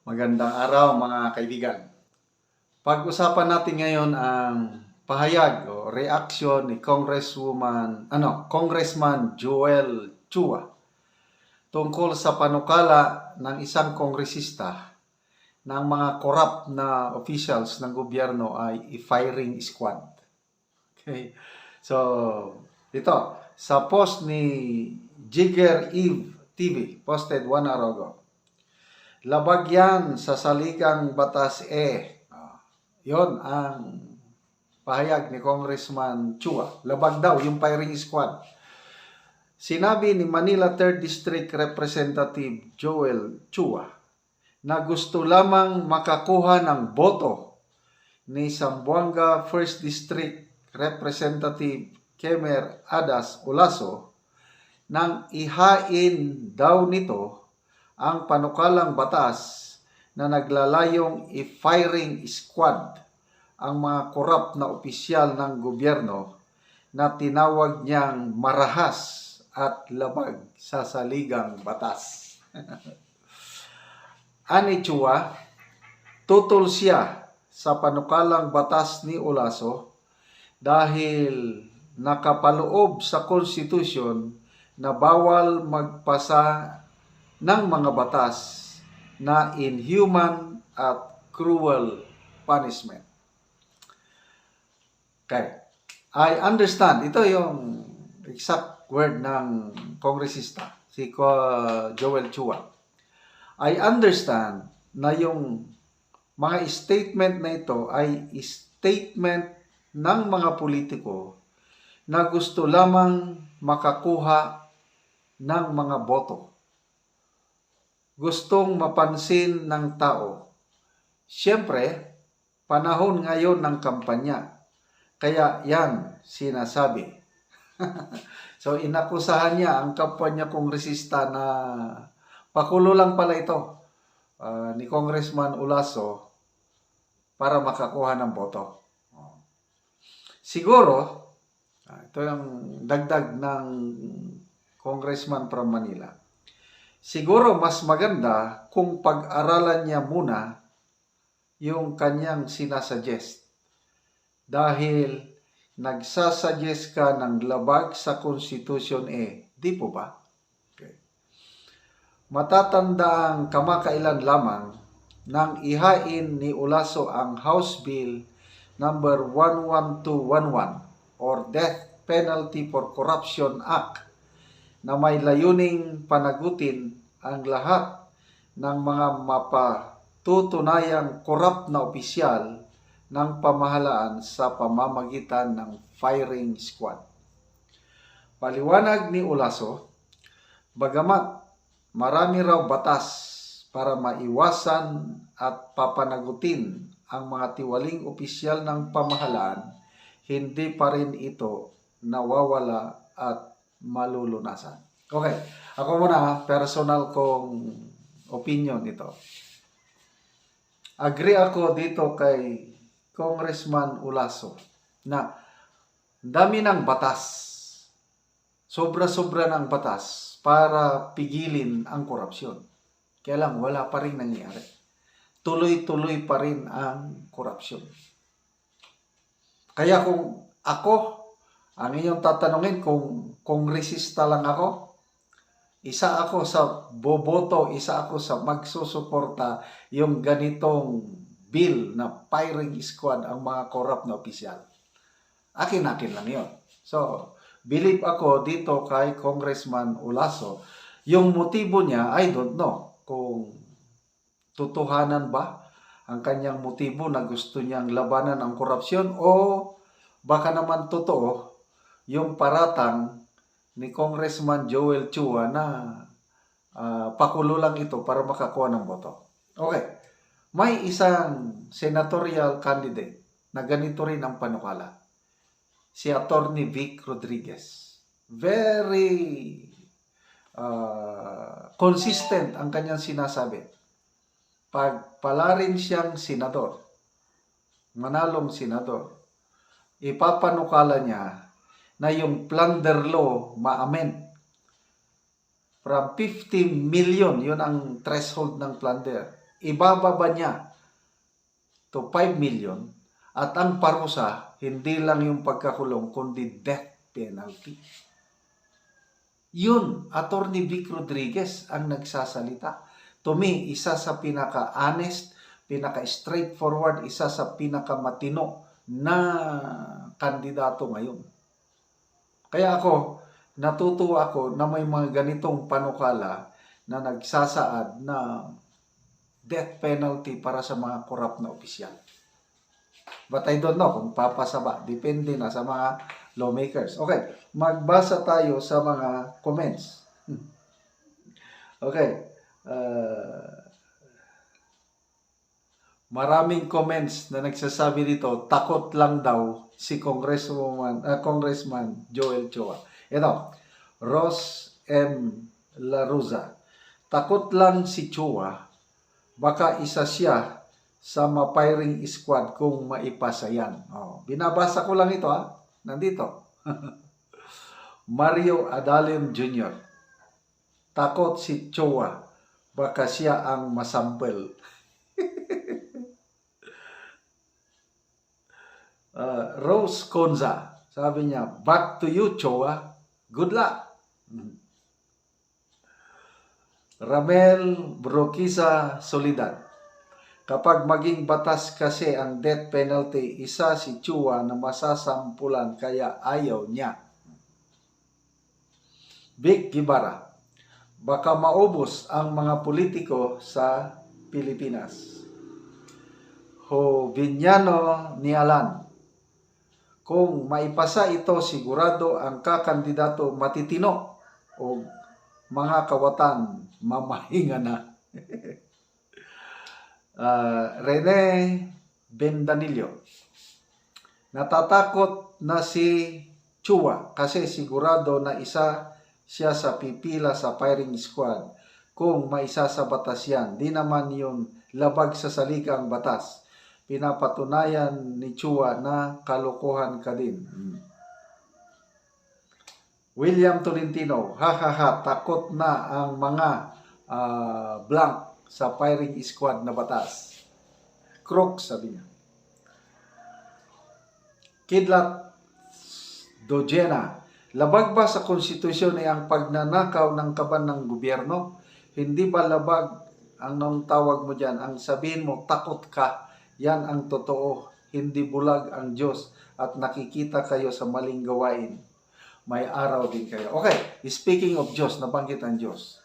Magandang araw mga kaibigan. Pag-usapan natin ngayon ang pahayag o reaksyon ni Congressman Joel Chua tungkol sa panukala ng isang kongresista ng mga corrupt na officials ng gobyerno ay i-firing squad. Okay. So, ito, sa post ni Jigger Eve TV, posted 1 hour ago. Labag yan sa saligang batas yon ang pahayag ni Congressman Chua. Labag daw yung firing squad. Sinabi ni Manila 3rd District Representative Joel Chua na gusto lamang makakuha ng boto ni Zamboanga 1st District Representative Kemer Adas Olaso nang ihain daw nito ang panukalang batas na naglalayong i-firing squad ang mga korap na opisyal ng gobyerno na tinawag niyang marahas at labag sa saligang batas. Ani Chua, tutol siya sa panukalang batas ni Olaso dahil nakapaloob sa konstitusyon na bawal magpasa ng mga batas na inhuman at cruel punishment. Okay. I understand. Ito yung exact word ng kongresista, si Joel Chua. I understand na yung mga statement na ito ay statement ng mga politiko na gusto lamang makakuha ng mga boto. Gustong mapansin ng tao. Siyempre, panahon ngayon ng kampanya. Kaya yan sinasabi. So inakusahan niya ang kapwa niya kongresista na pakulo lang pala ito ni Congressman Olaso para makakuha ng boto. Siguro, ito yung dagdag ng Congressman from Manila. Siguro mas maganda kung pag-aralan niya muna yung kanyang sinasuggest. Dahil nagsasuggest ka ng labag sa Constitution di po ba? Okay. Matatanda ang kamakailan lamang nang ihain ni Olaso ang House Bill number 11211 or Death Penalty for Corruption Act na may layuning panagutin ang lahat ng mga mapatutunayang korap na opisyal ng pamahalaan sa pamamagitan ng firing squad. Paliwanag ni Olaso, bagamat marami raw batas para maiwasan at papanagutin ang mga tiwaling opisyal ng pamahalaan, hindi pa rin ito nawawala at malulunasan. Okay, ako muna, personal kong opinion ito. Agree ako dito kay Congressman Olaso na dami ng batas, sobra-sobra ng batas para pigilin ang korupsyon. Kaya lang, wala pa rin nangyari. Tuloy-tuloy pa rin ang korupsyon. Kaya kung ako, ang inyong tatanungin kung kongresista lang ako, isa ako sa boboto, isa ako sa magsusuporta yung ganitong bill na firing squad ang mga corrupt na opisyal. Akin-akin lang yun. So, believe ako dito kay Congressman Olaso. Yung motibo niya, I don't know kung totohanan ba ang kanyang motibo na gusto niyang labanan ang korupsyon o baka naman totoo yung paratang ni Congressman Joel Chua na pakulo lang ito para makakuha ng boto. Okay. May isang senatorial candidate na ganito rin ang panukala. Si Attorney Vic Rodriguez. Very consistent ang kanyang sinasabi. Pagpala rin siyang senador, manalong senador, ipapanukala niya na yung plunder law ma-amend from 50 million, yun ang threshold ng plunder, ibababa niya to 5 million at ang parusa, hindi lang yung pagkakulong, kundi death penalty. Yun, Attorney Vic Rodriguez ang nagsasalita. To me, isa sa pinaka-honest, pinaka-straightforward, isa sa pinaka-matino na kandidato ngayon. Kaya ako, natutuwa ako na may mga ganitong panukala na nagsasaad na death penalty para sa mga korap na opisyal. But I don't know kung papasa ba. Depende na sa mga lawmakers. Okay, magbasa tayo sa mga comments. Okay. Maraming comments na nagsasabi dito, takot lang daw si Congressman Joel Chua. Ito, Ross M. Laruza. Takot lang si Chua, baka isa siya sa ma-firing squad kung maipasa yan. Oh, binabasa ko lang ito Nandito. Mario Adalim Jr. Takot si Chua, baka siya ang masample. Rose Conza, sabi niya, back to you, Chua. Good luck. Ramel Broquisa Solidad. Kapag maging batas kasi ang death penalty, isa si Chua na masasampulan kaya ayaw niya. Vic Gibara. Baka maubos ang mga politiko sa Pilipinas. Jovignano Nialan. Kung maipasa ito, sigurado ang kakandidato matitino o mga kawatan mamahinga na. Rene Bendanillo. Natatakot na si Chua kasi sigurado na isa siya sa pipila sa firing squad kung maisa sa batas yan. Di naman yun labag sa salikang batas. Pinapatunayan ni Chua na kalokohan ka din. William Tolentino, takot na ang mga blank sa firing squad na batas. Crook, sabi niya. Kidlat Dojena, labag ba sa konstitusyon ay ang pagnanakaw ng kaban ng gobyerno? Hindi ba labag ang nang tawag mo dyan? Ang sabihin mo, takot ka. Yan ang totoo. Hindi bulag ang Diyos at nakikita kayo sa maling gawain. May araw din kayo. Okay, speaking of Diyos, nabanggit ang Diyos.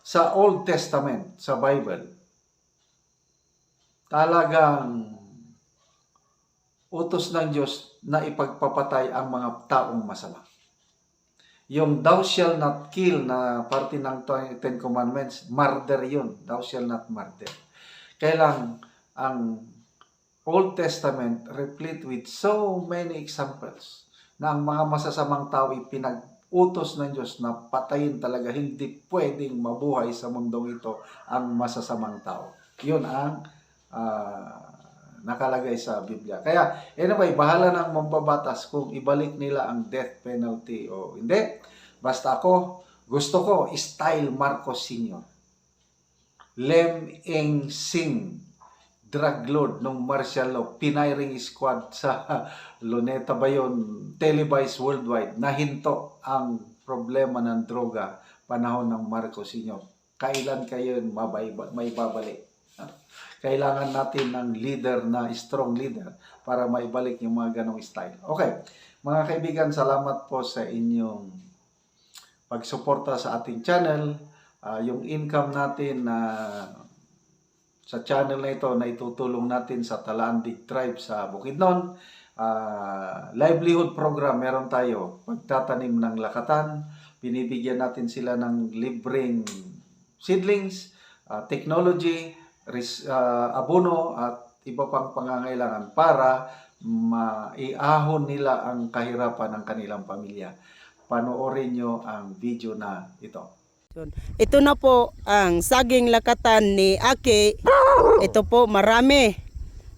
Sa Old Testament, sa Bible, talagang utos ng Diyos na ipagpapatay ang mga taong masama. Yung thou shall not kill na parte ng Ten Commandments, murder yun. Thou shall not murder. Kailang ang Old Testament replete with so many examples na ang mga masasamang tao pinag-utos ng Diyos na patayin talaga. Hindi pwedeng mabuhay sa mundong ito ang masasamang tao. Yun ang nakalagay sa Biblia. Kaya, anyway, bahala ng mambabatas kung ibalik nila ang death penalty o hindi. Basta ako, gusto ko, style Marcos Sr. Lem Eng Sing, drug lord ng martial law, piniring squad sa Luneta ba yun, televised worldwide, nahinto ang problema ng droga panahon ng Marcos Sr. Kailan kayo may babalik? Kailangan natin ng leader na strong leader para maibalik yung mga ganong style. Okay, mga kaibigan, salamat po sa inyong pagsuporta sa ating channel. Yung income natin na sa channel na ito na itutulong natin sa Talandig Tribe sa Bukidnon. Livelihood program meron tayo. Pagtatanim ng lakatan, binibigyan natin sila ng libreng seedlings, technology, abono at iba pang pangangailangan para maiahon nila ang kahirapan ng kanilang pamilya. Panoorin nyo ang video na ito. Ito na po ang saging lakatan ni Aki. Ito po marami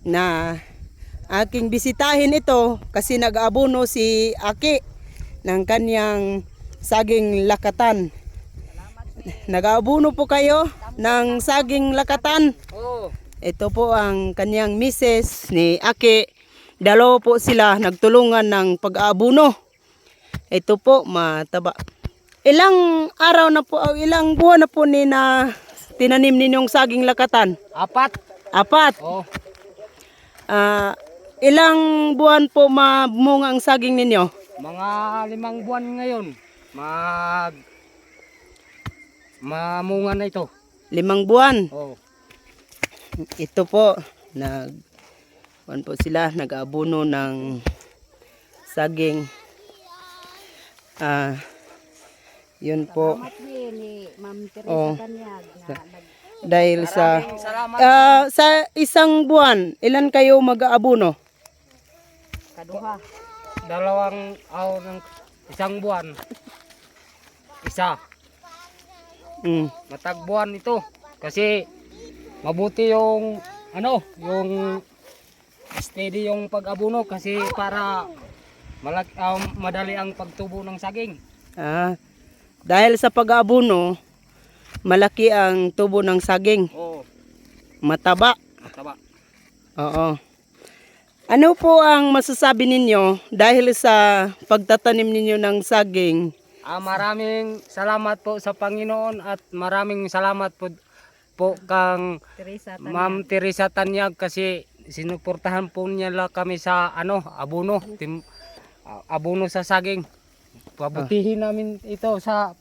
na aking bisitahin ito kasi nag-abono si Aki ng kanyang saging lakatan nag-aabuno po kayo ng saging lakatan. Oo. Ito po ang kanyang misis ni Aki. Dalawa po sila nagtulungan ng pag-aabuno. Ito po mataba. Ilang araw na po, ilang buwan na po ni na tinanim ninyong saging lakatan? 4. 4. Oo. Ilang buwan po mamunga ang saging ninyo? Mga 5 buwan ngayon. Mamunga na ito. 5 buwan. Oo. Ito po, po sila, nag-aabuno ng saging. Yun po. Oh, dahil sa sa isang buwan, ilan kayo mag-aabuno? Kaduha. 2 araw ng isang buwan. Isa. Matagbuan ito. Kasi mabuti yung yung steady yung pag-abuno kasi para madali ang pagtubo ng saging. Dahil sa pag-aabuno, malaki ang tubo ng saging. Oo. Mataba. Mataba. Oo. Ano po ang masasabi ninyo dahil sa pagtatanim ninyo ng saging? Maraming salamat po sa Panginoon at maraming salamat po kang Ma'am Teresa Tanyag kasi sinuportahan po niya kami sa abono, abono sa saging. Pabutihin namin ito sa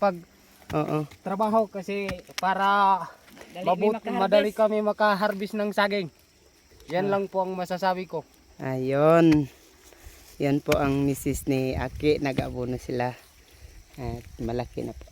trabaho kasi para madali kami makaharvest ng saging. Yan lang po ang masasabi ko. Ayun. Yan po ang misis ni Aki, nag-abono sila. At malaki na po.